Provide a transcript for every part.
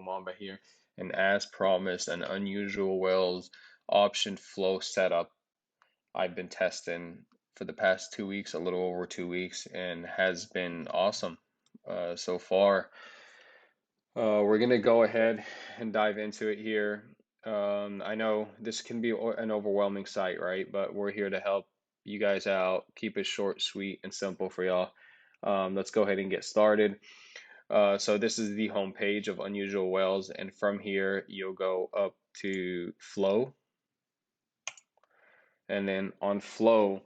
Mamba here, and as promised, an unusual whales option flow setup I've been testing for the past 2 weeks, a little over 2 weeks, and has been awesome so far. We're gonna go ahead and dive into it here. I know this can be an overwhelming site, right? But we're here to help you guys out, keep it short, sweet, and simple for y'all. Let's go ahead and get started. So this is the home page of Unusual Whales, and from here you'll go up to Flow, and then on Flow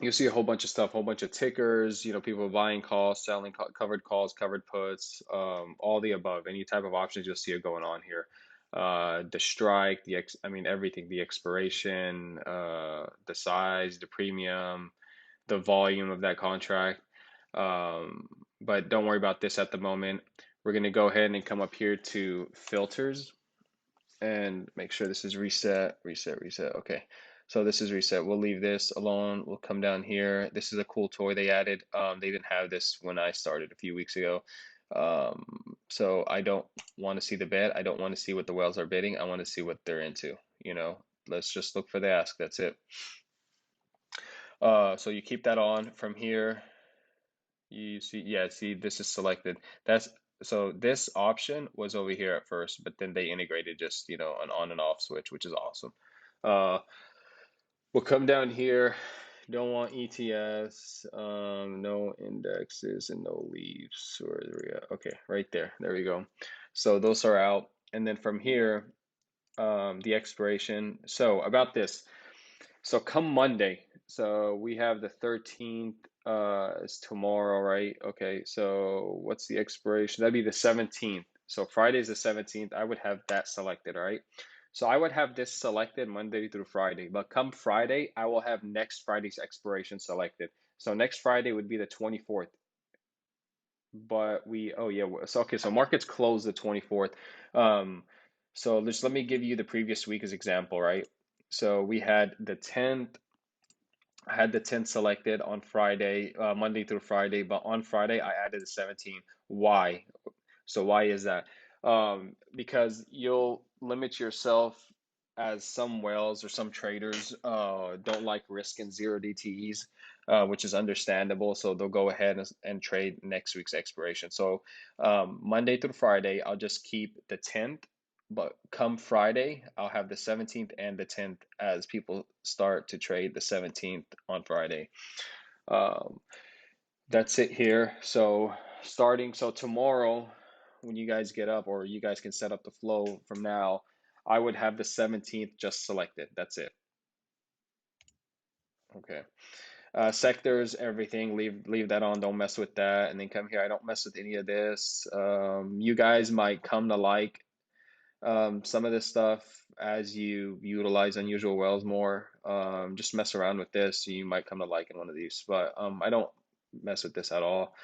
you'll see a whole bunch of stuff, whole bunch of tickers, people buying calls, selling covered calls, covered puts, all the above, any type of options you'll see it going on here. The strike, I mean everything, the expiration, the size, the premium, the volume of that contract. But don't worry about this at the moment. We're going to go ahead and come up here to filters and make sure this is reset, reset, reset. Okay, so this is reset. We'll leave this alone. We'll come down here. This is a cool toy they added. They didn't have this when I started a few weeks ago. So I don't want to see the bet. I don't want to see what the whales are bidding. I want to see what they're into. Let's just look for the ask. That's it. So you keep that on from here. You see, yeah, see, this is selected. So this option was over here at first, but then they integrated just, an on and off switch, which is awesome. Uh, we'll come down here. Don't want ETS, no indexes and no leaves. Where are we at? Okay, right there. There we go. So those are out. And then from here, the expiration. So about this. So come Monday, so we have the 13th, is tomorrow, right? Okay, so what's the expiration? That'd be the 17th. So Friday's the 17th. I would have that selected, all right? So I would have this selected Monday through Friday, but come Friday, I will have next Friday's expiration selected. So next Friday would be the 24th. But oh yeah, so okay, so markets close the 24th. So just let me give you the previous week as example, right? So we had the 10th. I had the 10th selected on Friday, Monday through Friday, but on Friday I added the 17th. Why? So why is that? Because you'll limit yourself, as some whales or some traders don't like risk in zero DTEs, which is understandable. So they'll go ahead and trade next week's expiration. So Monday through Friday, I'll just keep the 10th, but come Friday, I'll have the 17th and the 10th as people start to trade the 17th on Friday. Um, that's it here. So tomorrow, when you guys get up, or you guys can set up the flow from now, I would have the 17th just selected. That's it. Okay. Sectors, everything, leave that on. Don't mess with that. And then come here. I don't mess with any of this. You guys might come to like some of this stuff as you utilize unusual whales more. Just mess around with this. You might come to like in one of these, but I don't mess with this at all.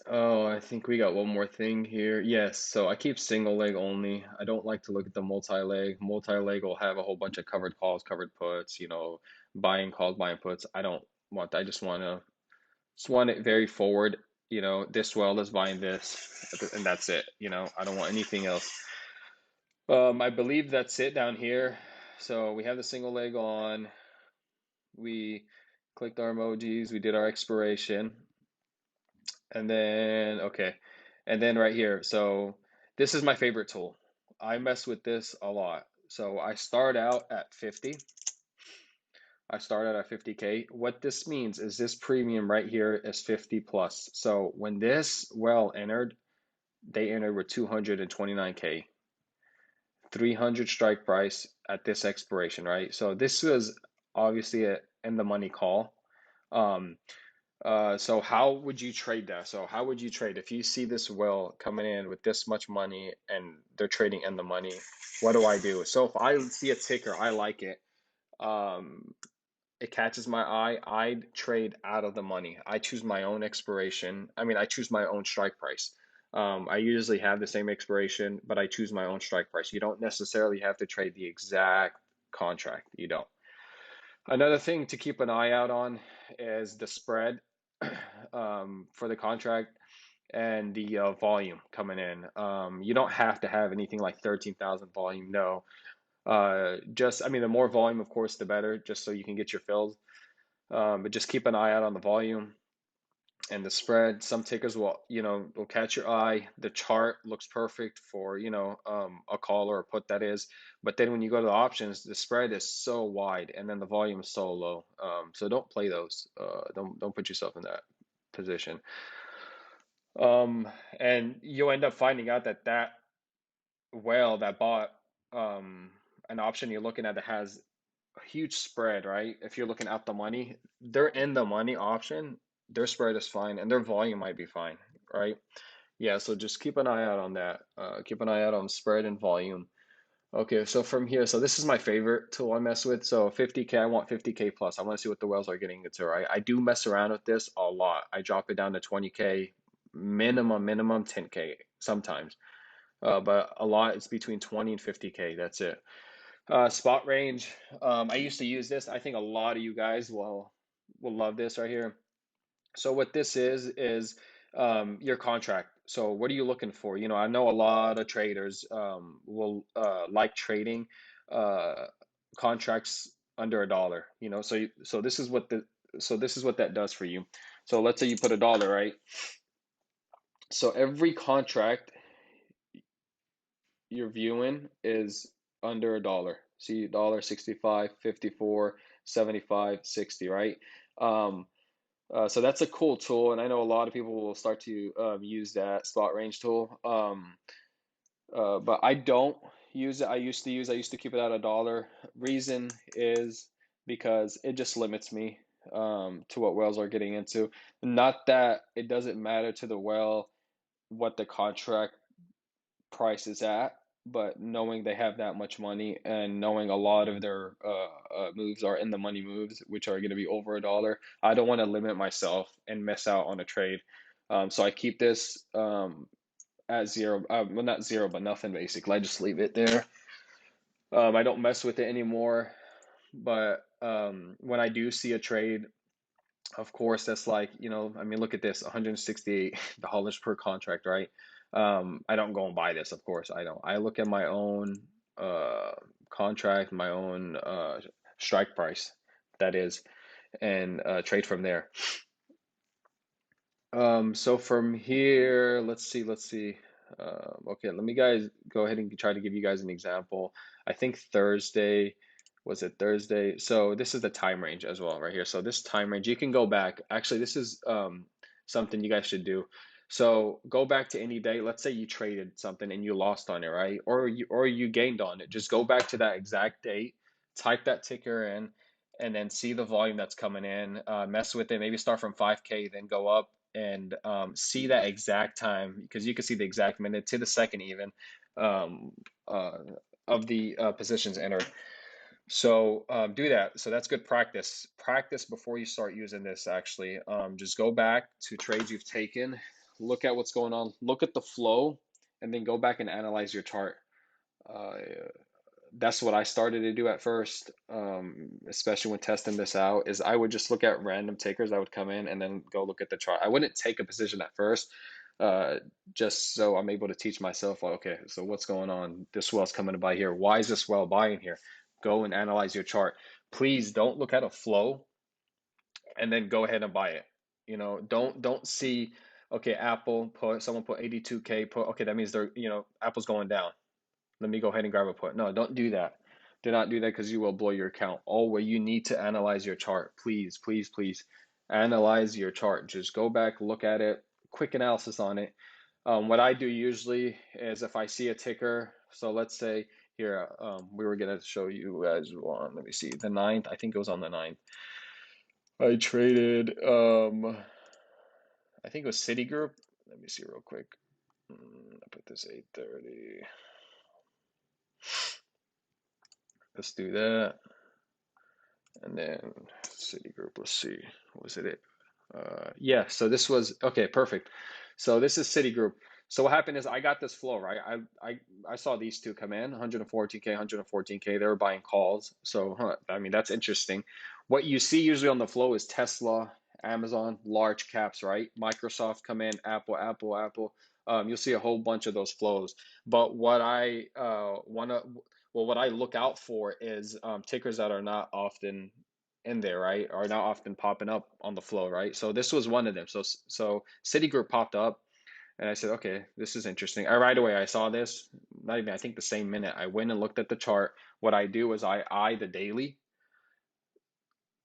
Oh, I think we got one more thing here. Yes, so I keep single leg only. I don't like to look at the multi-leg. Multi-leg will have a whole bunch of covered calls, covered puts, buying calls, buying puts. I don't want that. I just want it very forward. This well is buying this, and that's it. I don't want anything else. I believe that's it down here. So we have the single leg on. We clicked our emojis. We did our expiration. And then, okay. And then right here. So this is my favorite tool. I mess with this a lot. So I start out at 50. I started at 50K. What this means is this premium right here is 50 plus. So when this well entered, they entered with 229K. 300 strike price at this expiration, right? So this was obviously a in the money call. Um, so how would you trade that? So how would you trade if you see this well coming in with this much money and they're trading in the money? What do I do? So if I see a ticker, I like it. Um, it catches my eye. I'd trade out of the money. I choose my own expiration. I mean, I choose my own strike price. I usually have the same expiration, but I choose my own strike price. You don't necessarily have to trade the exact contract. You don't. Another thing to keep an eye out on is the spread for the contract. and the volume coming in. You don't have to have anything like 13,000 volume. No, just I mean, the more volume, of course, the better, just so you can get your fills. But just keep an eye out on the volume and the spread. Some tickers will, will catch your eye. The chart looks perfect for, a call or a put that is. But then when you go to the options, the spread is so wide and then the volume is so low. So don't play those. Don't put yourself in that position. Um, and you'll end up finding out that whale that bought um, an option you're looking at that has a huge spread, right? If you're looking at the money, they're in the money option, their spread is fine and their volume might be fine, right? Yeah, so just keep an eye out on that. Keep an eye out on spread and volume. Okay, so from here, so this is my favorite tool I mess with. So 50K, I want 50K plus. I want to see what the whales are getting into, right? I do mess around with this a lot. I drop it down to 20K, minimum 10K sometimes. But a lot, it's between 20 and 50K. That's it. Spot range. I used to use this. I think a lot of you guys will love this right here. So what this is your contract. So what are you looking for? I know a lot of traders will like trading uh, contracts under a dollar. So this is what that does for you. So let's say you put a dollar, right? So every contract you're viewing is under a dollar. See, dollar 65, 54, 75, 60, right? Um, so that's a cool tool, and I know a lot of people will start to use that spot range tool. But I don't use it. I used to keep it at a dollar. Reason is because it just limits me to what whales are getting into. Not that it doesn't matter to the whale what the contract price is at, but knowing they have that much money and knowing a lot of their moves are in the money moves, which are going to be over a dollar, I don't want to limit myself and miss out on a trade. So I keep this at zero. Well, not zero, but nothing basically. I just leave it there. I don't mess with it anymore. But when I do see a trade, of course, that's like, I mean, look at this, $168 per contract, right? I don't go and buy this, of course. I don't. I look at my own uh, contract, my own strike price, that is, and trade from there. So from here, let's see. Okay, let me guys go ahead and try to give you guys an example. I think Thursday, was it Thursday? So this is the time range as well right here. So this time range, you can go back. Actually, this is something you guys should do. So go back to any day. Let's say you traded something and you lost on it, right? Or you gained on it. Just go back to that exact date, type that ticker in, and then see the volume that's coming in. Mess with it. Maybe start from 5K, then go up and see that exact time because you can see the exact minute to the second even um, uh, of the positions entered. So do that. So that's good practice. Practice before you start using this actually. Just go back to trades you've taken, look at what's going on, look at the flow, and then go back and analyze your chart. Uh, that's what I started to do at first, especially when testing this out, is I would just look at random takers that would come in and then go look at the chart. I wouldn't take a position at first, uh, just so I'm able to teach myself, like, okay, so what's going on? This well's coming to buy here. Why is this well buying here? Go and analyze your chart. Please don't look at a flow and then go ahead and buy it. Don't see, okay, Apple put someone put 82K put, okay, that means Apple's going down. Let me go ahead and grab a put. No, don't do that. Do not do that because you will blow your account. Always, you need to analyze your chart. Please, please, please analyze your chart. Just go back, look at it, quick analysis on it. What I do usually is if I see a ticker, so let's say here, we were going to show you guys one. Let me see, the ninth. I think it was on the ninth. I traded, I think it was Citigroup. Let me see real quick. I put this 8:30. Let's do that. And then Citigroup, let's see, was it? Yeah, so this was, okay, perfect. So this is Citigroup. So what happened is I got this flow, right? I saw these two come in, 114K, 114K. They were buying calls. So, I mean, that's interesting. What you see usually on the flow is Tesla Amazon, large caps, right? Microsoft come in, Apple. You'll see a whole bunch of those flows. But what I what I look out for is tickers that are not often in there, right? Are not often popping up on the flow, right? So this was one of them. So Citigroup popped up, and I said, okay, this is interesting. Right away I saw this, not even I think the same minute. I went and looked at the chart. What I do is I eye the daily,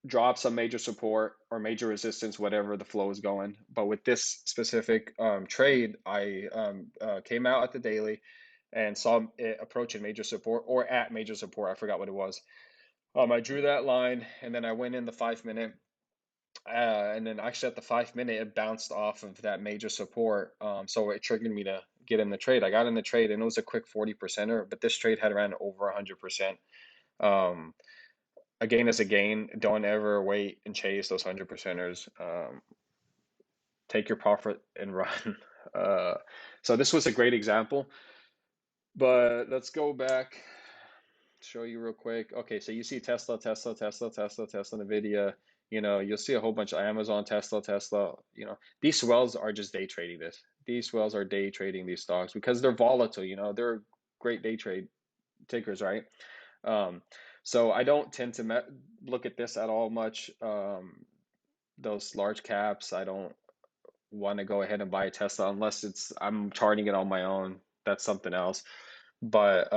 drop some major support or major resistance, whatever the flow is going. But with this specific trade, I came out at the daily and saw it approaching major support or at major support. I forgot what it was. I drew that line and then I went in the 5 minute. And then actually at the 5 minute, it bounced off of that major support. So it triggered me to get in the trade. I got in the trade and it was a quick 40%er, but this trade had ran over 100%. Um, a gain is a gain. Don't ever wait and chase those 100%ers. Take your profit and run. Uh, so this was a great example, but let's go back, show you real quick. Okay, so you see Tesla, Nvidia. You'll see a whole bunch of Amazon, Tesla. These swells are just day trading this. These swells are day trading these stocks because they're volatile. They're great day trade takers, right? Um, so I don't tend to look at this at all much. Those large caps, I don't want to go ahead and buy a Tesla unless I'm charting it on my own. That's something else. But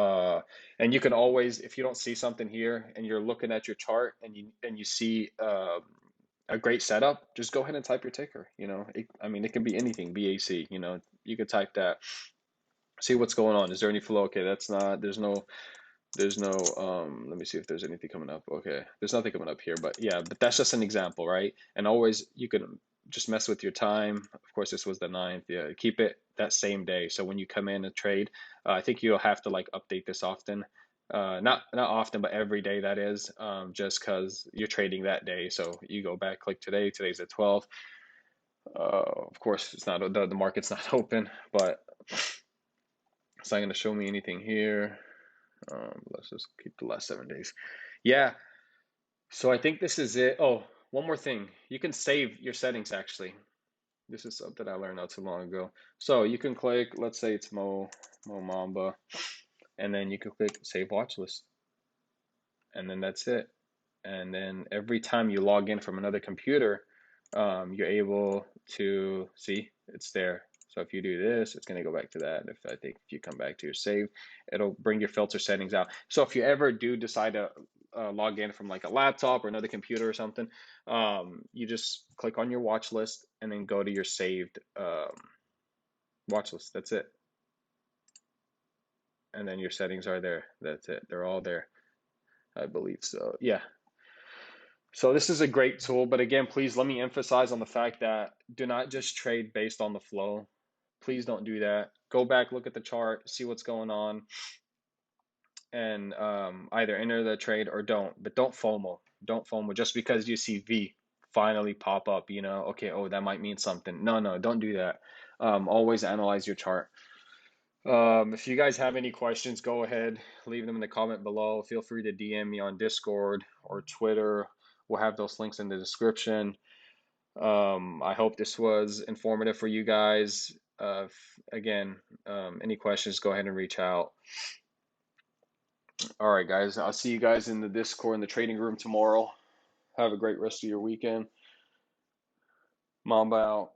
and you can always, if you don't see something here and you're looking at your chart and you see a great setup, just go ahead and type your ticker. I mean, it can be anything, BAC. You could type that. See what's going on. Is there any flow? Okay, that's not. There's no, let me see if there's anything coming up. Okay, there's nothing coming up here, but yeah, but that's just an example, right? And always you can just mess with your time. Of course, this was the 9th. Yeah, keep it that same day. So when you come in and trade, I think you'll have to like update this often. Not often, but every day that is, just because you're trading that day. So you go back, click today. Today's the 12th. Of course, it's not the market's not open, but it's not going to show me anything here. Let's just keep the last 7 days. Yeah, so I think this is it. Oh, one more thing. You can save your settings actually. This is something I learned not too long ago. So you can click, let's say it's Mo Mamba, and then you can click save watch list, and then that's it. And then every time you log in from another computer, you're able to see it's there. So if you do this, it's going to go back to that. If you come back to your save, it'll bring your filter settings out. So if you ever do decide to log in from like a laptop or another computer or something, you just click on your watch list and then go to your saved watch list. That's it. And then your settings are there. That's it. They're all there, I believe. So yeah. So this is a great tool, but again, please let me emphasize on the fact that do not just trade based on the flow. Please don't do that. Go back, look at the chart, see what's going on, and either enter the trade or don't. But don't FOMO. Don't FOMO just because you see V finally pop up. Okay, oh, that might mean something. No, don't do that. Always analyze your chart. If you guys have any questions, go ahead, leave them in the comment below. Feel free to DM me on Discord or Twitter. We'll have those links in the description. I hope this was informative for you guys. Again, any questions, go ahead and reach out. All right, guys, I'll see you guys in the Discord in the trading room tomorrow. Have a great rest of your weekend. Mamba out.